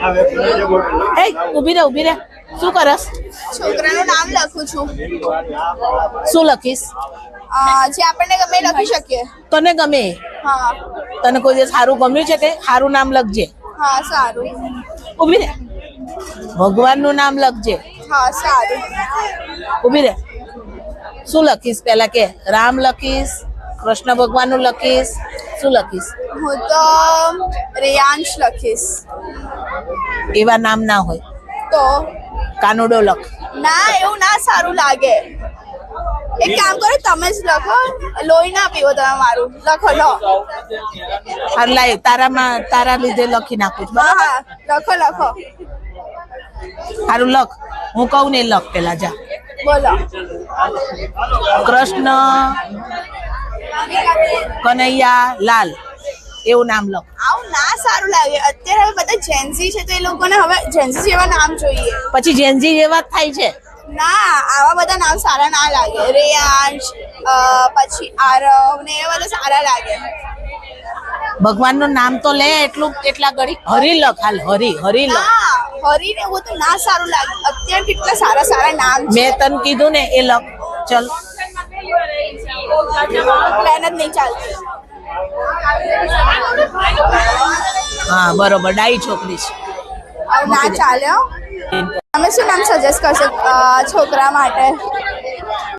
એ ઊભી રે શું કરસ? છોકરાનું નામ લખું છું. શું લખીશ? જે આપણને ગમે એ લખી શકીએ. તને ગમે? હા. તને કોઈ દિવસ સારું ગમ્યું છે કે? સારું નામ લખજે. હા સારું. ઊભી રે. ભગવાનનું નામ લખજે. હા સારું. ઊભી રે. શું લખીશ પેલા કે? રામ લખીશ, કૃષ્ણ ભગવાનનું લખીશ, શું લખીશ? હું તો રેયાંશ લખીશ. એવા નામ ના હોય તો કાનુડો લખ. ના એવું ના સારું લાગે. એક કામ કરો તમે જ લખો. લોહી ના પીવો તમે મારું. લખો લો. લાય તારા લીધે લખી નાખું છું. હા હા લખો લખો. સારું લખ. હું કહું ને લખ પેલા જા. બોલો. કૃષ્ણ કનૈયા લાલ એવું નામ લખ. આવું ના સારું લાગે. અત્યારે હવે બધા જેન્ઝી છે તો એ લોકોને હવે જેન્ઝી જેવા નામ જોઈએ. પછી જેનજી જેવા જ થાય છે. ના આવા બધા નામ સારા ના લાગે. રેયાંશ પછી આરવ ને એ બધા સારા લાગે. ભગવાનનું નામ તો લે એટલા ઘડી હરી લખ. હાલ હરી લખ. ના હરી ને એવું તો ના સારું લાગે. અત્યારે કેટલા સારા સારા નામ છે. મેં તને કીધું ને એ લખ. ચલ મહેનત નહીં ચાલતી. હા બરોબર. ડાઈ છોકરી છે. આવું ના ચાલે હો. તમે શું નામ સજેસ્ટ કરશો છોકરા માટે?